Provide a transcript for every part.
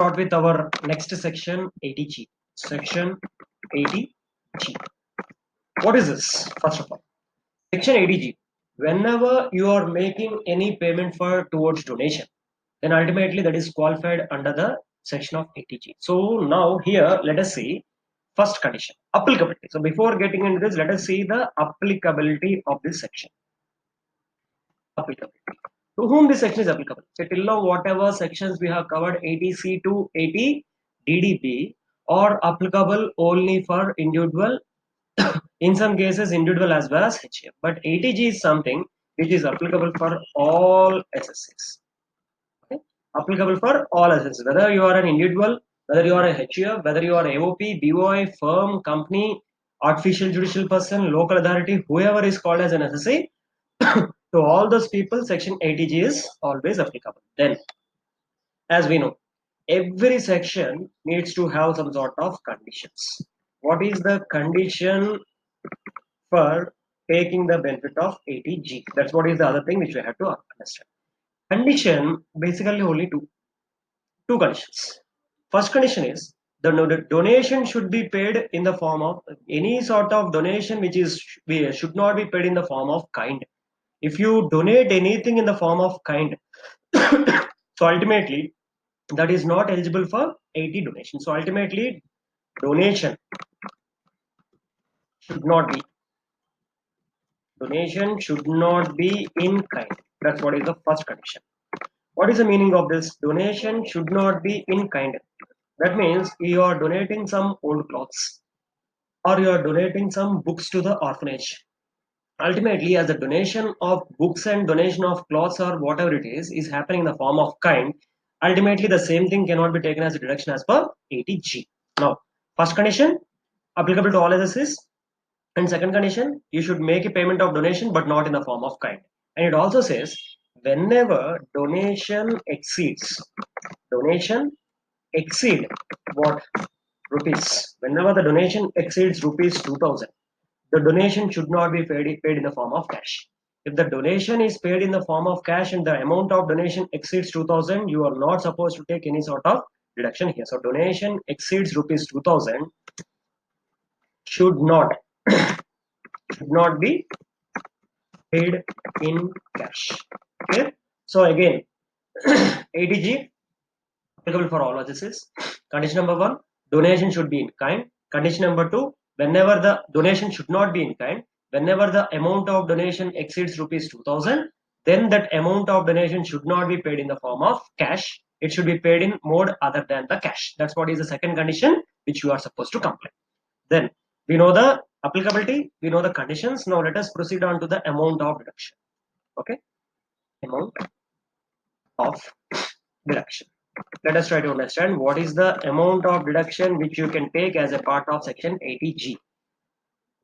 Start with our next section 80G. Section 80G. What is this? First of all, Section 80G. Whenever you are making any payment for towards donation, then ultimately that is qualified under the section of 80G. So now here let us see first condition, applicability. So before getting into this, let us see the applicability of this section. Applicability. To whom this section is applicable? So till now whatever sections we have covered 80C to 80 DDP are applicable only for individual, in some cases individual as well as HF. But 80G is something which is applicable for all SSCs. Okay? Applicable for all SSCs. Whether you are an individual, whether you are a HF, whether you are AOP, BOI, firm, company, artificial judicial person, local authority, whoever is called as an SSC, to all those people, section 80G is always applicable. Then, as we know, every section needs to have some sort of conditions. What is the condition for taking the benefit of 80G? That's what is the other thing which we have to understand. Condition basically only two conditions. First condition is the donation should be paid in the form of any sort of donation which is should not be paid in the form of kind. If you donate anything in the form of kind, so ultimately that is not eligible for 80 donation. So ultimately donation should not be in kind. That's what is the first condition. What is the meaning of this? Donation should not be in kind. That means you are donating some old clothes or you are donating some books to the orphanage. Ultimately, as the donation of books and donation of clothes or whatever it is happening in the form of kind. Ultimately, the same thing cannot be taken as a deduction as per 80G. Now, first condition applicable to all SSCs, and second condition, you should make a payment of donation but not in the form of kind. And it also says whenever donation exceed what? Rupees. Whenever the donation exceeds rupees 2000, the donation should not be paid in the form of cash. If the donation is paid in the form of cash and the amount of donation exceeds 2000, you are not supposed to take any sort of deduction here. So donation exceeds rupees 2000 should not be paid in cash. Okay. So again, 80G applicable for all SSCs. Condition number 1, donation should be in kind. Condition number 2, whenever the donation should not be in kind, whenever the amount of donation exceeds rupees 2000, then that amount of donation should not be paid in the form of cash. It should be paid in mode other than the cash. That's what is the second condition which you are supposed to comply. Then we know the applicability, we know the conditions. Now let us proceed on to the amount of deduction. Okay, amount of deduction. Let us try to understand what is the amount of deduction which you can take as a part of section 80G.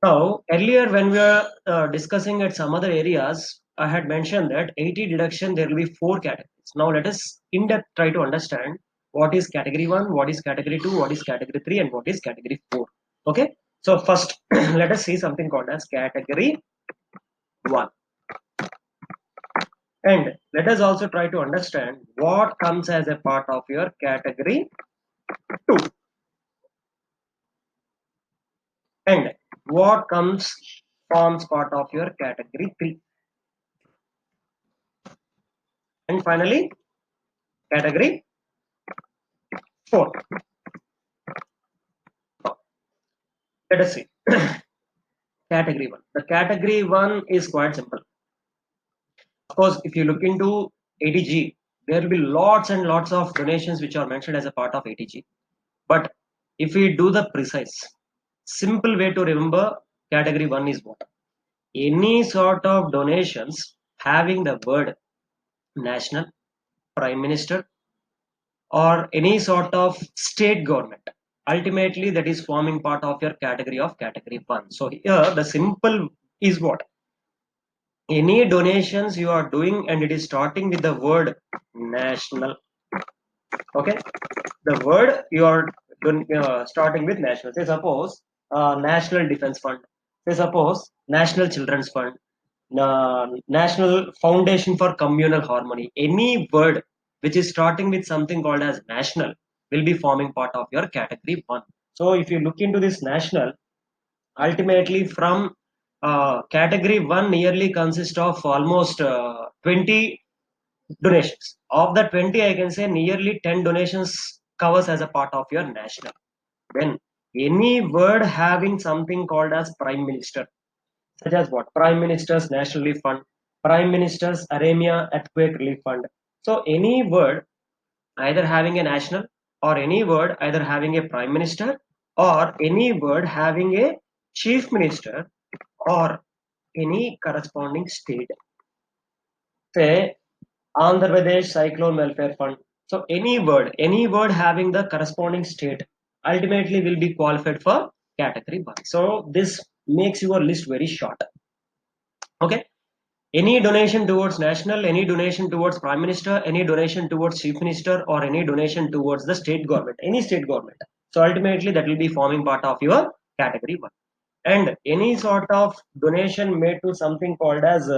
Now, earlier when we were discussing at some other areas, I had mentioned that 80 deduction there will be 4 categories. Now let us in depth try to understand what is category 1, what is category 2, what is category 3, and what is category 4. Okay, so first let us see something called as category 1. And let us also try to understand what comes as a part of your category 2 and what forms part of your category 3, and finally category 4. Let us see. Category 1. The category 1 is quite simple. Of course, if you look into 80G, there will be lots and lots of donations which are mentioned as a part of 80G. But if we do the precise, simple way to remember category 1 is what? Any sort of donations having the word national, prime minister, or any sort of state government, ultimately that is forming part of your category of category 1. So here the simple is what? Any donations you are doing and it is starting with the word national. Okay, the word you are starting with national. Say suppose National Defense Fund. Say suppose National Children's Fund, National Foundation for Communal Harmony. Any word which is starting with something called as national will be forming part of your category 1. So if you look into this national, ultimately from category 1 nearly consists of almost 20 donations. Of the 20, I can say nearly 10 donations covers as a part of your national. Then any word having something called as prime minister, such as what? Prime Minister's National Relief Fund, Prime Minister's Aremia Earthquake Relief Fund. So any word either having a national, or any word either having a prime minister, or any word having a chief minister, or any corresponding state. Say Andhra Pradesh Cyclone Welfare Fund. So any word having the corresponding state ultimately will be qualified for category 1. So this makes your list very short. Okay. Any donation towards national, any donation towards prime minister, any donation towards chief minister, or any donation towards the state government, any state government. So ultimately that will be forming part of your category 1. And any sort of donation made to something called as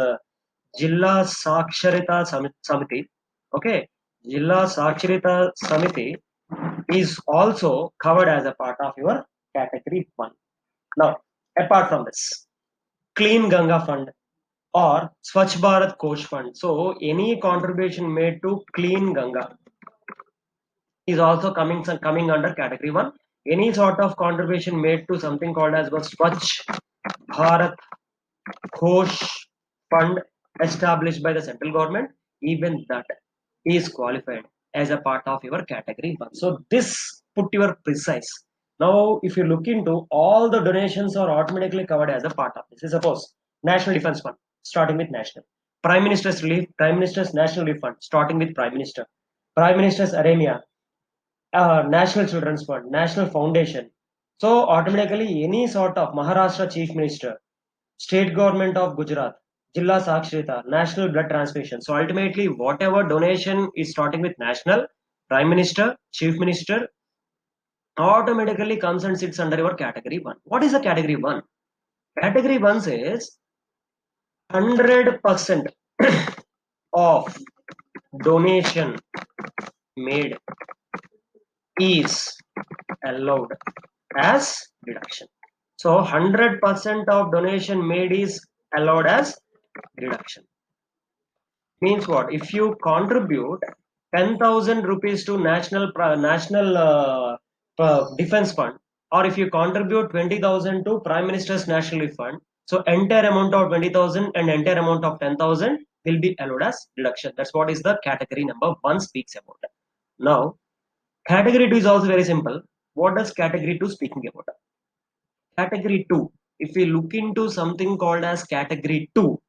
Jilla Saksharita Samiti. Okay, Jilla Saksharita Samiti is also covered as a part of your category 1. Now, apart from this, Clean Ganga Fund or Swachh Bharat Kosh Fund. So any contribution made to Clean Ganga is also coming under category 1. Any sort of contribution made to something called as was Swachh Bharat Kosh Fund established by the central government, even that is qualified as a part of your category 1. So this put your precise. Now, if you look into all the donations are automatically covered as a part of this. Suppose National Defense Fund, starting with national. Prime Minister's Relief, Prime Minister's National Relief Fund, starting with Prime Minister. Prime Minister's Aremia, National Children's Fund, National Foundation. So automatically any sort of Maharashtra Chief Minister, State Government of Gujarat, Jilla Saksharita, National Blood Transfusion. So ultimately, whatever donation is starting with national, Prime Minister, Chief Minister, automatically comes and sits under your category 1. What is the category 1? Category 1 says 100% of donation made is allowed as deduction. So 100% of donation made is allowed as deduction. Means what? If you contribute 10,000 rupees to national defense fund, or if you contribute 20,000 to Prime Minister's National Relief Fund, so entire amount of 20,000 and entire amount of 10,000 will be allowed as deduction. That's what is the category number 1 speaks about. Now, category 2 is also very simple. What does category 2 speaking about? Category 2. If we look into something called as category 2,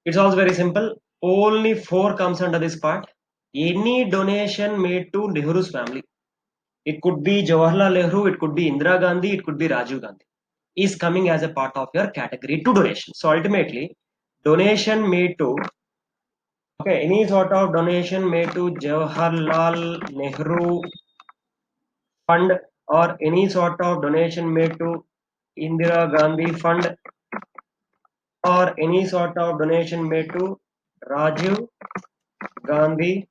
it's also very simple. Only 4 comes under this part. Any donation made to Nehru's family. It could be Jawaharlal Nehru, it could be Indira Gandhi, it could be Rajiv Gandhi. Is coming as a part of your category 2 donation. So ultimately, donation made to any sort of donation made to Jawaharlal Nehru fund, or any sort of donation made to Indira Gandhi fund, or any sort of donation made to Rajiv Gandhi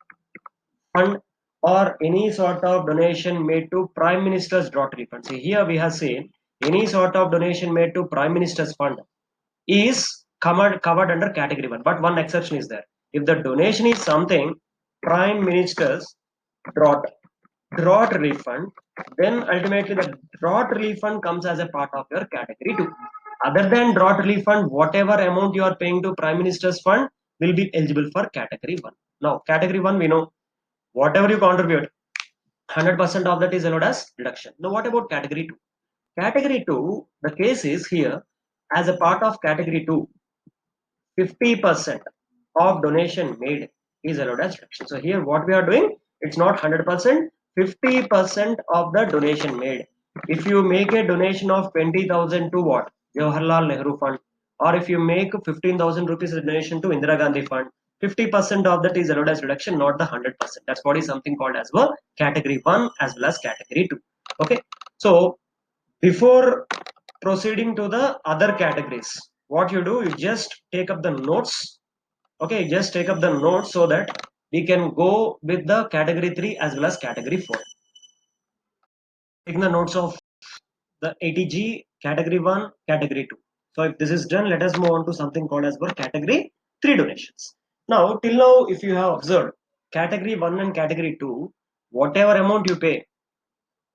fund, or any sort of donation made to Prime Minister's daughter fund. See, here we have seen any sort of donation made to Prime Minister's fund is covered under category 1. But one exception is there. If the donation is something Prime Minister's drought relief fund, then ultimately the drought relief fund comes as a part of your category 2. Other than drought relief fund, whatever amount you are paying to Prime Minister's fund will be eligible for category 1. Now, category 1 we know whatever you contribute, 100% of that is allowed as deduction. Now, what about category 2? Category 2, the case is here as a part of category 2, 50% of donation made is allowed as deduction. So here what we are doing, it's not 100%, 50% of the donation made. If you make a donation of 20,000 to what? Jawaharlal Nehru Fund, or if you make 15,000 rupees donation to Indira Gandhi Fund, 50% of that is allowed as reduction, not the 100%. That's what is something called as well category 1 as well as category 2. Okay. So before proceeding to the other categories, what you do, you just take up the notes. Okay, just take up the notes so that we can go with the category 3 as well as category 4. Taking the notes of the 80G, category 1, category 2. So if this is done, let us move on to something called as category 3 donations. Now, till now, if you have observed, category 1 and category 2, whatever amount you pay,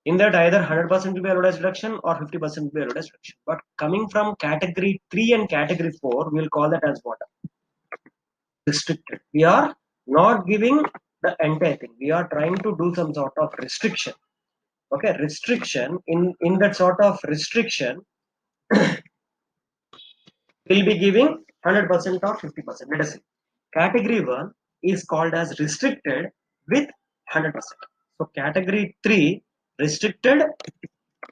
in that either 100% will be allowed reduction or 50% will be allowed reduction. But coming from category 3 and category 4, we'll call that as what? Restricted. We are not giving the entire thing. We are trying to do some sort of restriction. Okay, restriction. In that sort of restriction, we'll be giving 100% or 50%. Let us see. Category 1 is called as restricted with 100%. So category 3 restricted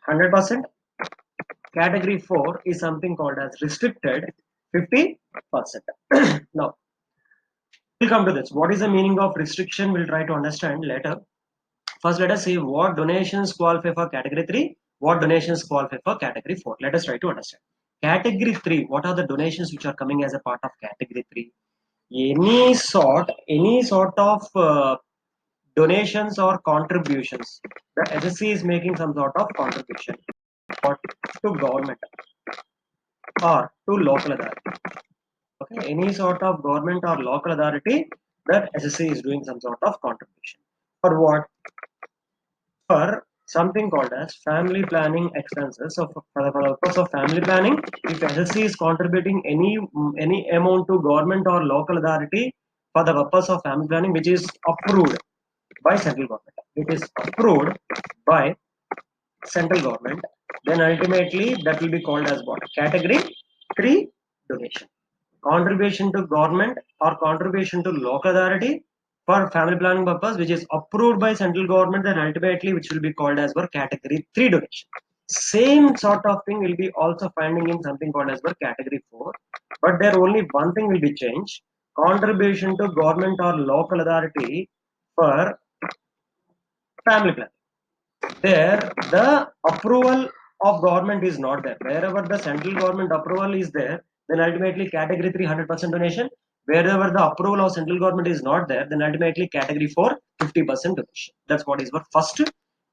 100%. Category 4 is something called as restricted 50%. Now, we'll come to this. What is the meaning of restriction? We'll try to understand later. First, let us see what donations qualify for category 3, what donations qualify for category 4. Let us try to understand. Category 3, what are the donations which are coming as a part of category 3? Any sort of donations or contributions. The SSC is making some sort of contribution or to government or to local authority. Okay, any sort of government or local authority that SSC is doing some sort of contribution. For what? For something called as family planning expenses. So for the purpose of family planning, if SSC is contributing any amount to government or local authority for the purpose of family planning, which is approved by central government, it is approved by central government, then ultimately that will be called as what? Category 3 donation. Contribution to government or contribution to local authority for family planning purpose, which is approved by central government, then ultimately which will be called as category 3 donation. Same sort of thing will be also finding in something called as category 4, but there only one thing will be changed: contribution to government or local authority for family planning. There the approval of government is not there. Wherever the central government approval is there, then ultimately category 3 100% donation. Wherever the approval of central government is not there, then ultimately category 4 50% donation. That's what is our first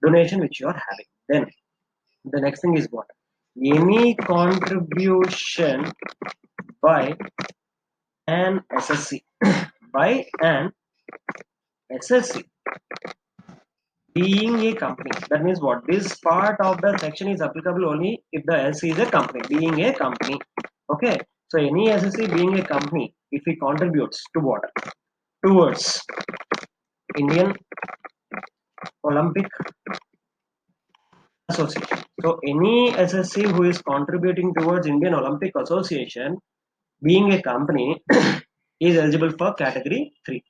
donation which you are having. Then the next thing is what? Any contribution by an SSC by an SSC being a company. That means what? This part of the section is applicable only if the SC is a company, being a company. Okay. So any SSC being a company, if he contributes to what? Towards Indian Olympic Association. So any SSC who is contributing towards Indian Olympic Association, being a company, is eligible for category 3.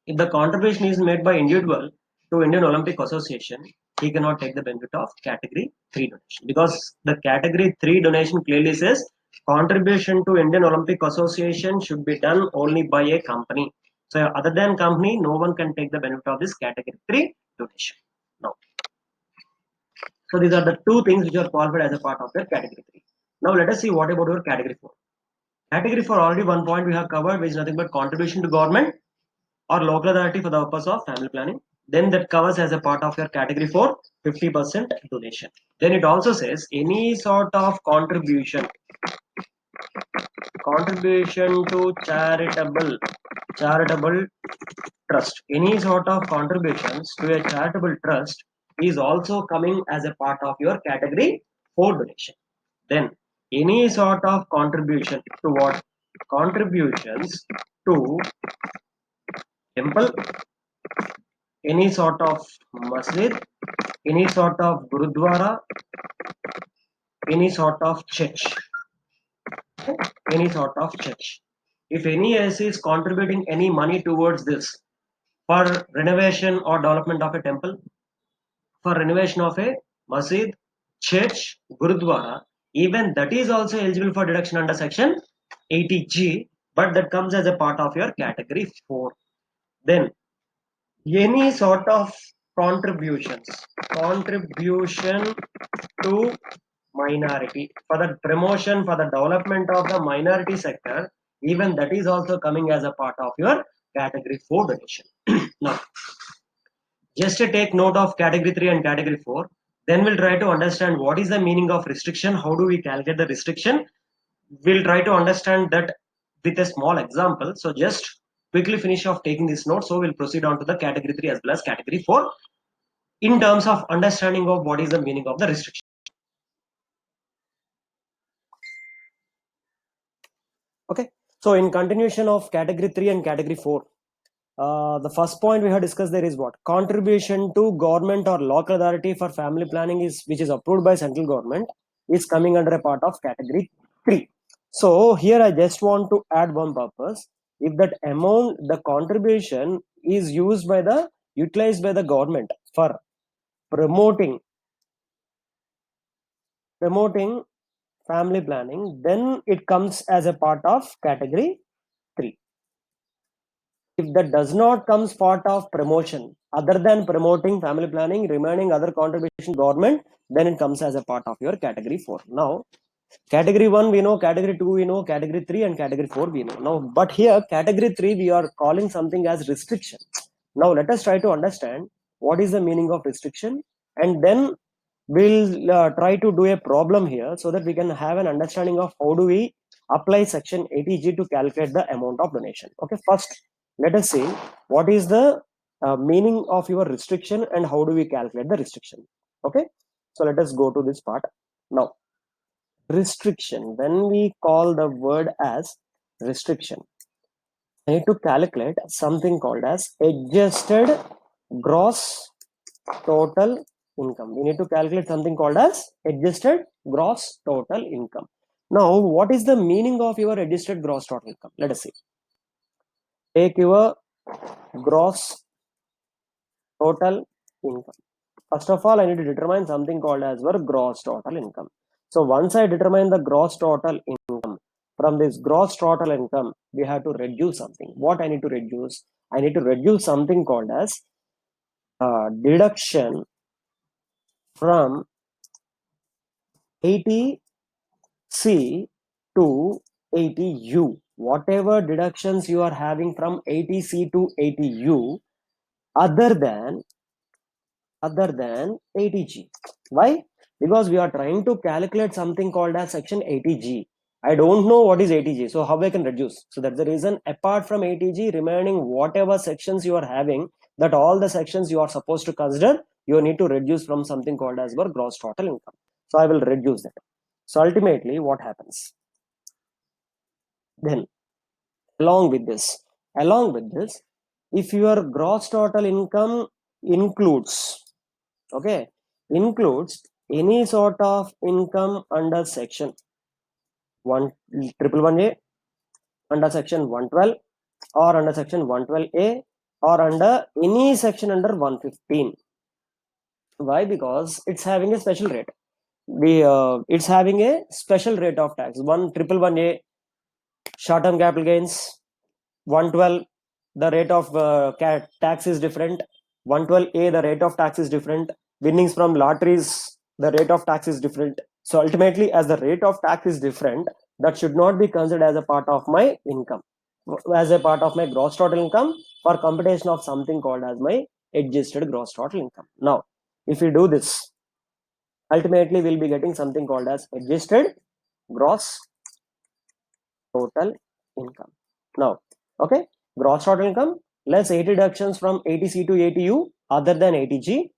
If the contribution is made by individual to Indian Olympic Association, he cannot take the benefit of category 3 donation, because the category 3 donation clearly says contribution to Indian Olympic Association should be done only by a company. So other than company, no one can take the benefit of this category 3 donation. Now, so these are the two things which are qualified as a part of your category 3. Now let us see what about your category 4. Category 4, already one point we have covered, which is nothing but contribution to government or local authority for the purpose of family planning. Then that covers as a part of your category 4 50% donation. Then it also says any sort of contribution to charitable trust. Any sort of contributions to a charitable trust is also coming as a part of your category 4 donation. Then any sort of contribution to what? Contributions to temple, any sort of masjid, any sort of gurudwara, any sort of church. Any sort of church. If any SC is contributing any money towards this for renovation or development of a temple, for renovation of a masjid, church, gurudwara, even that is also eligible for deduction under section 80G, but that comes as a part of your category 4. Then any sort of contribution to minority, for the promotion, for the development of the minority sector, even that is also coming as a part of your category 4 donation. Now, just to take note of category 3 and category 4, then we'll try to understand what is the meaning of restriction, how do we calculate the restriction. We'll try to understand that with a small example. So just quickly finish off taking this note. So we'll proceed on to the category 3 as well as category 4 in terms of understanding of what is the meaning of the restriction. Okay. So in continuation of category 3 and category 4, the first point we have discussed there is what? Contribution to government or local authority for family planning is which is approved by central government is coming under a part of category 3. So here I just want to add one purpose. If that amount, the contribution is utilized by the government for promoting family planning, then it comes as a part of category 3. If that does not comes part of promotion, other than promoting family planning, remaining other contribution government, then it comes as a part of your category 4. Now, category 1 we know, category 2 we know, category 3 and category 4 we know. Now, but here category 3 we are calling something as restriction. Now, let us try to understand what is the meaning of restriction, and then we'll try to do a problem here so that we can have an understanding of how do we apply section 80G to calculate the amount of donation. Okay, first let us see what is the meaning of your restriction and how do we calculate the restriction. Okay, so let us go to this part. Now, restriction, when we call the word as restriction, I need to calculate something called as adjusted gross total income. We need to calculate something called as adjusted gross total income. Now, what is the meaning of your adjusted gross total income? Let us see. Take your gross total income. First of all, I need to determine something called as your gross total income. So once I determine the gross total income, from this gross total income, we have to reduce something. What I need to reduce? I need to reduce something called as deduction from 80C to 80U. Whatever deductions you are having from 80C to 80U other than 80G. Why? Because we are trying to calculate something called as section 80G. I don't know what is 80G, so how I can reduce? So that's the reason, apart from 80G, remaining whatever sections you are having, that all the sections you are supposed to consider, you need to reduce from something called as your gross total income. So I will reduce that. So ultimately, what happens? Then, along with this, if your gross total income includes any sort of income under section 111A, under section 112, or under section 112A, or under any section under 115. Why? Because it's having a special rate. It's having a special rate of tax. 111A, short-term capital gains. 112, the rate of tax is different. 112A, the rate of tax is different. Winnings from lotteries, the rate of tax is different. So ultimately, as the rate of tax is different, that should not be considered as a part of my income, as a part of my gross total income for computation of something called as my adjusted gross total income. Now, if we do this, ultimately we'll be getting something called as adjusted gross total income. Now, okay, gross total income less 80 deductions from 80C to 80U other than 80G.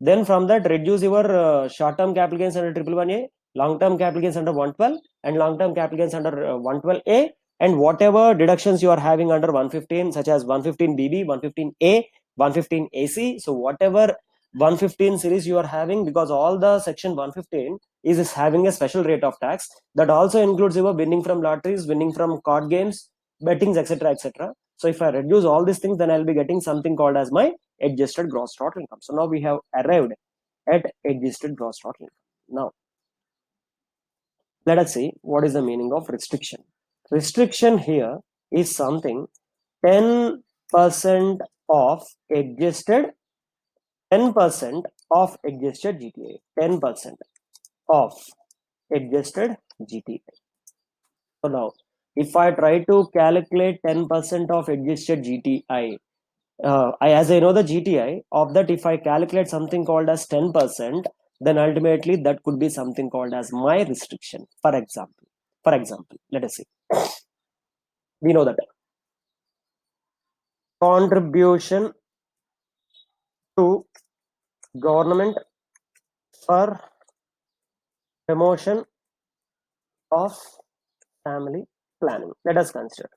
Then from that, reduce your short-term capital gains under 111A, long-term capital gains under 112, and long-term capital gains under 112A, and whatever deductions you are having under 115, such as 115BB, 115A, 115AC. So whatever 115 series you are having, because all the section 115 is having a special rate of tax, that also includes your winning from lotteries, winning from card games, bettings, etc., etc. So if I reduce all these things, then I'll be getting something called as my adjusted gross total income. So now we have arrived at adjusted gross total income. Now, let us see what is the meaning of restriction. Restriction here is something 10% of adjusted 10% of adjusted GTA. 10% of adjusted GTA. So now, If I try to calculate 10% of adjusted GTI, as I know the GTI of that, if I calculate something called as 10%, then ultimately that could be something called as my restriction. For example, let us see. We know that contribution to government for promotion of family planning. Let us consider.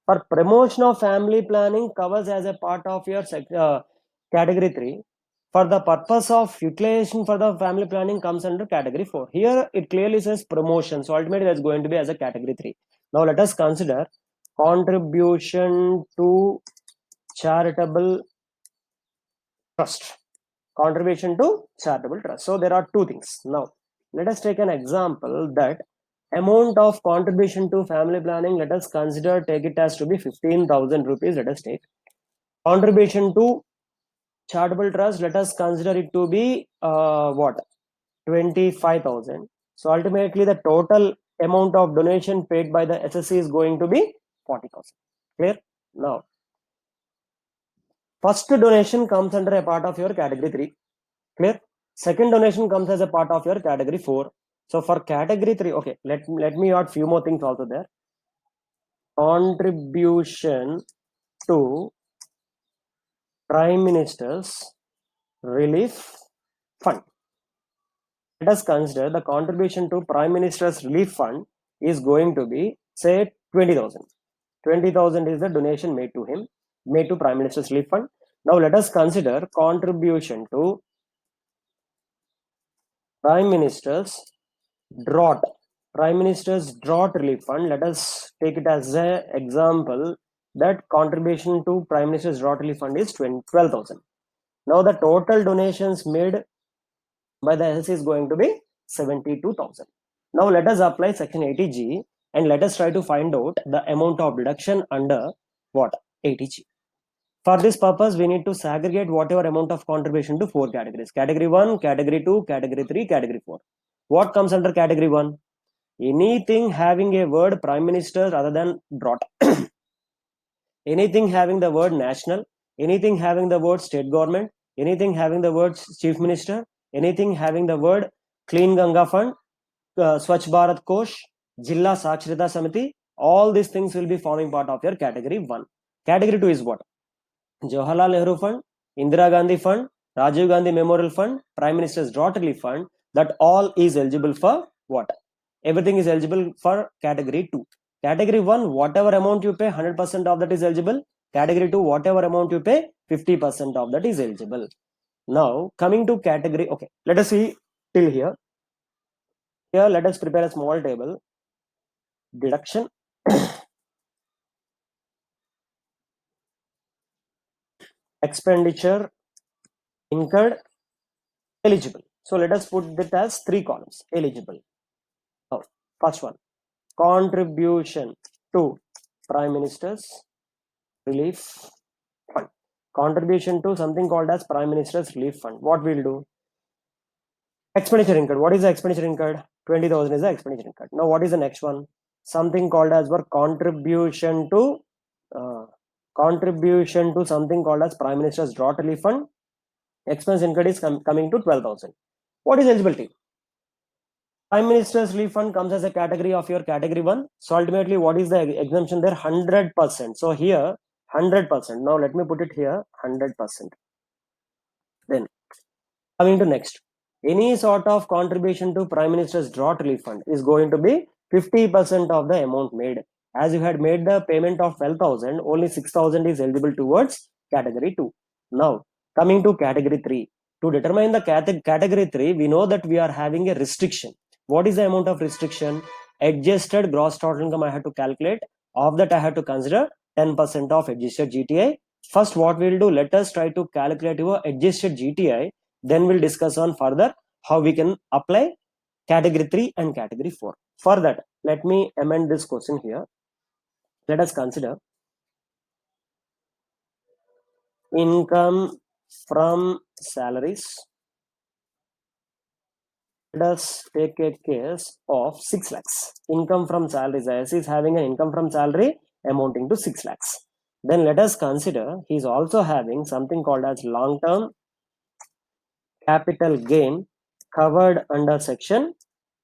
For promotion of family planning covers as a part of your category 3. For the purpose of utilization for the family planning comes under category 4. Here it clearly says promotion. So ultimately that's going to be as a category 3. Now let us consider contribution to charitable trust. Contribution to charitable trust. So there are two things. Now let us take an example that amount of contribution to family planning, let us consider, take it as to be 15,000 rupees. Let us take contribution to charitable trust, let us consider it to be what, 25,000. So ultimately the total amount of donation paid by the SSC is going to be 40,000. Clear? Now first donation comes under a part of your category 3. Clear? Second donation comes as a part of your category 4. So for category 3, okay, let me add few more things also there. Contribution to Prime Minister's Relief Fund. Let us consider the contribution to Prime Minister's Relief Fund is going to be, say, 20,000. 20,000 is the donation made to him, made to Prime Minister's Relief Fund. Now let us consider contribution to Prime Minister's Drought. Prime Minister's Drought Relief Fund. Let us take it as an example that contribution to Prime Minister's Drought Relief Fund is 12,000. Now the total donations made by the SSC is going to be 72,000. Now let us apply section 80G and let us try to find out the amount of deduction under what? 80G. For this purpose, we need to segregate whatever amount of contribution to 4 categories. Category 1, Category 2, Category 3, Category 4. What comes under Category 1? Anything having a word Prime Minister rather than drought. Anything having the word national, anything having the word state government, anything having the word chief minister, anything having the word clean Ganga fund, Swachh Bharat Kosh, Jilla Sacharita Samiti, all these things will be forming part of your category 1. Category 2 is what? Jawaharlal Nehru Fund, Indira Gandhi Fund, Rajiv Gandhi Memorial Fund, Prime Minister's Drought Relief Fund, that all is eligible for what? Everything is eligible for category 2. Category 1, whatever amount you pay, 100% of that is eligible. Category 2, whatever amount you pay, 50% of that is eligible. Now, coming to category, okay, let us see till here. Here, let us prepare a small table. Deduction, expenditure, incurred, eligible. So let us put that as 3 columns. Eligible. Now, first one, contribution to Prime Minister's Relief Fund. Contribution to something called as Prime Minister's Relief Fund. What we'll do? Expenditure incurred. What is the expenditure incurred? 20,000 is the expenditure incurred. Now, what is the next one? Something called as contribution to something called as Prime Minister's Drought Relief Fund. Expense incurred is coming to 12,000. What is eligibility? Prime Minister's Relief Fund comes as a category of your category 1. So ultimately, what is the exemption there? 100%. So here, 100%. Now let me put it here, 100%. Then coming to next, any sort of contribution to Prime Minister's Drought Relief Fund is going to be 50% of the amount made. As you had made the payment of 12,000, only 6,000 is eligible towards category 2. Now coming to category 3. To determine the category 3, we know that we are having a restriction. What is the amount of restriction? Adjusted gross total income I have to calculate. Of that, I have to consider 10% of adjusted GTI. First, what we'll do, let us try to calculate your adjusted GTI. Then we'll discuss on further how we can apply category 3 and category 4. For that, let me amend this question here. Let us consider income from salaries, Let us take a case of 6 lakhs. Income from salary. As he is having an income from salary amounting to 6 lakhs. Then let us consider he is also having something called as long-term capital gain covered under section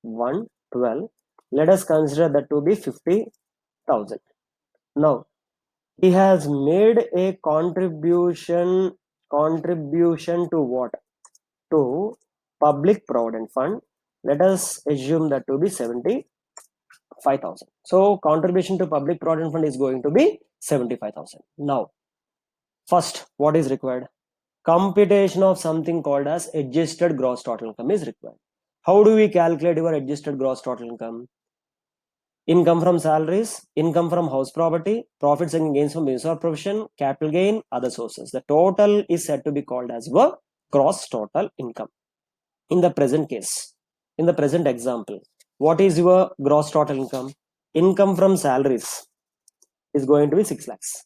112. Let us consider that to be 50,000. Now, he has made a contribution to what? To public provident fund. Let us assume that to be 75,000. So contribution to public provident fund is going to be 75,000. Now, first, what is required? Computation of something called as adjusted gross total income is required. How do we calculate your adjusted gross total income? Income from salaries, income from house property, profits and gains from business or profession, capital gain, other sources. The total is said to be called as your gross total income. In the present case, in the present example, what is your gross total income? Income from salaries is going to be 6 lakhs.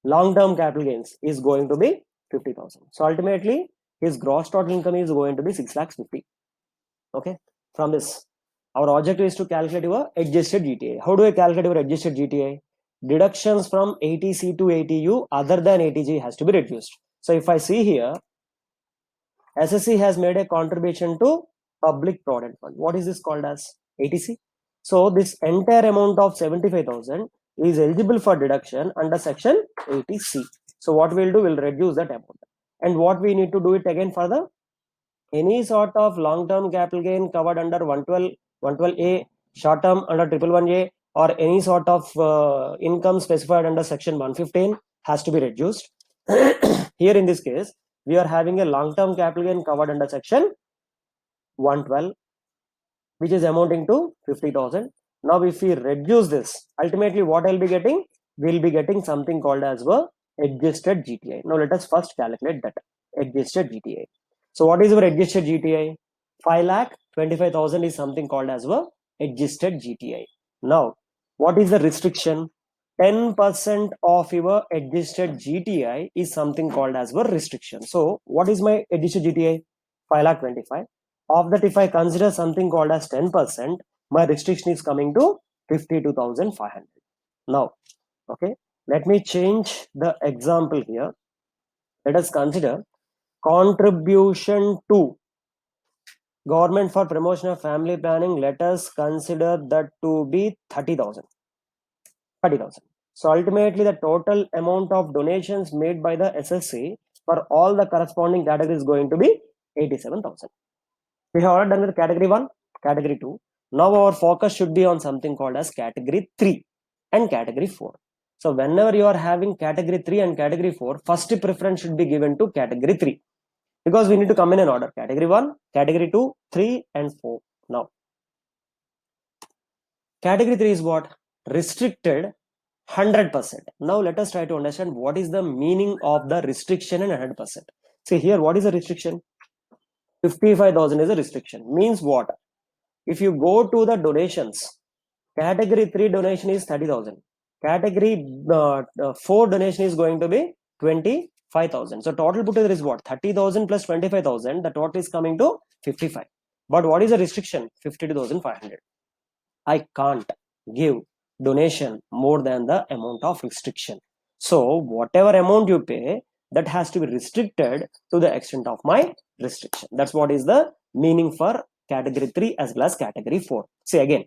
Long-term capital gains is going to be 50,000. So ultimately, his gross total income is going to be 6 lakhs 50. Okay. From this, our objective is to calculate your adjusted GTA. How do I calculate your adjusted GTA? Deductions from ATC to ATU other than ATG has to be reduced. So if I see here, SSC has made a contribution to public provident fund. What is this called as? ATC. So this entire amount of 75,000 is eligible for deduction under section 80C. So what we'll do, we'll reduce that amount. And what we need to do it again further? Any sort of long-term capital gain covered under 112A, short-term under 111A, or any sort of income specified under section 115 has to be reduced. Here in this case, we are having a long-term capital gain covered under section 112, which is amounting to 50,000. Now, if we reduce this, ultimately what I'll be getting? We'll be getting something called as the adjusted GTA. Now, let us first calculate that adjusted GTA. So, what is our adjusted GTA? 5,25,000 is something called as the adjusted GTA. Now, what is the restriction? 10% of your adjusted GTI is something called as the restriction. So, what is my adjusted GTI? 5,25,000. Of that, if I consider something called as 10%, my restriction is coming to 52,500. Now, okay, let me change the example here. Let us consider contribution to government for promotion of family planning. Let us consider that to be 30,000. 30,000. So ultimately, the total amount of donations made by the SSC for all the corresponding categories is going to be 87,000. We have already done with category 1, category 2. Now our focus should be on something called as category 3 and category 4. So whenever you are having category 3 and category 4, first preference should be given to category 3. Because we need to come in an order. Category 1, category 2, 3 and 4. Now, category 3 is what? Restricted 100%. Now let us try to understand what is the meaning of the restriction and 100%. See here, what is the restriction? 55,000 is a restriction. Means what? If you go to the donations, category 3 donation is 30,000. Category 4 donation is going to be 25,000. So total put together is what? 30,000 plus 25,000. The total is coming to 55. But what is the restriction? 52,500. I can't give donation more than the amount of restriction. So whatever amount you pay, that has to be restricted to the extent of my restriction. That's what is the meaning for category 3 as well as category 4. See again,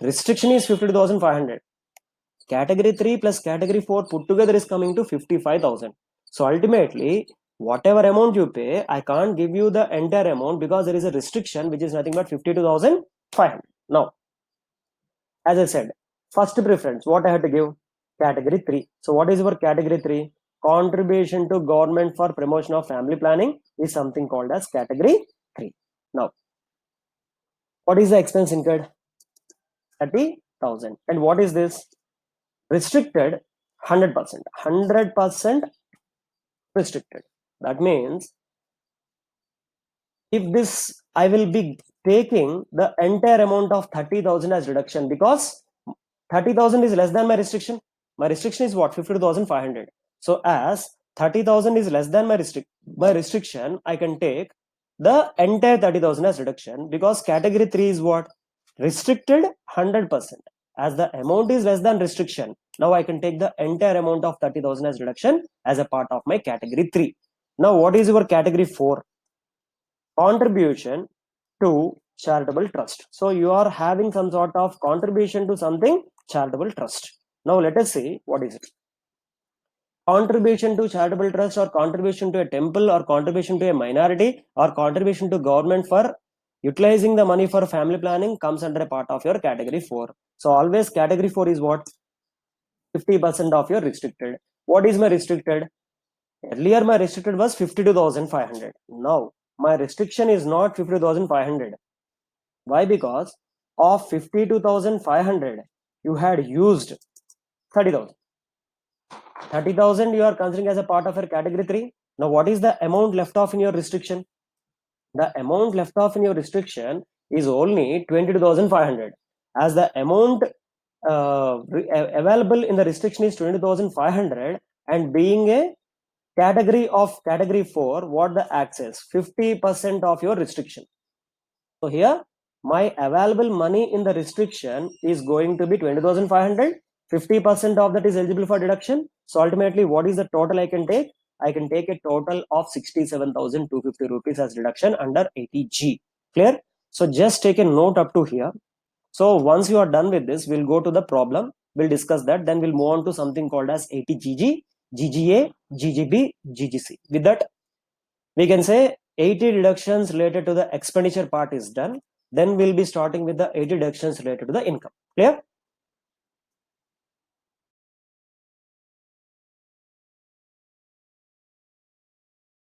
restriction is 52,500. Category 3 plus category 4 put together is coming to 55,000. So ultimately, whatever amount you pay, I can't give you the entire amount because there is a restriction which is nothing but 52,500. Now, as I said, first preference, what I have to give? Category 3. So what is your category 3? Contribution to government for promotion of family planning is something called as category 3. Now, what is the expense incurred? 30,000. And what is this? Restricted 100%. 100% restricted. That means if this, I will be taking the entire amount of 30,000 as reduction because 30,000 is less than my restriction. My restriction is what? 52,500. So as 30,000 is less than my restriction, I can take the entire 30,000 as reduction, because category 3 is what? Restricted 100%. As the amount is less than restriction, now I can take the entire amount of 30,000 as reduction as a part of my category 3. Now what is your category 4? Contribution to charitable trust. So you are having some sort of contribution to something charitable trust. Now let us see what is it. Contribution to charitable trust, or contribution to a temple, or contribution to a minority, or contribution to government for utilizing the money for family planning comes under a part of your category 4. So always category 4 is what? 50% of your restricted. What is my restricted? Earlier my restricted was 52,500. Now my restriction is not 52,500. Why? Because of 52,500 you had used 30,000. 30,000 you are considering as a part of your category 3. Now what is the amount left off in your restriction? The amount left off in your restriction is only 22,500. As the amount available in the restriction is 22,500, and being a category of category 4, what the access? 50% of your restriction. So here my available money in the restriction is going to be 20,500. 50% of that is eligible for deduction. So ultimately, what is the total I can take? I can take a total of 67,250 rupees as deduction under 80G. Clear? So just take a note up to here. So once you are done with this, we'll go to the problem. We'll discuss that. Then we'll move on to something called as 80GG, GGA, GGB, GGC. With that, we can say 80 deductions related to the expenditure part is done. Then we'll be starting with the 80 deductions related to the income. Clear?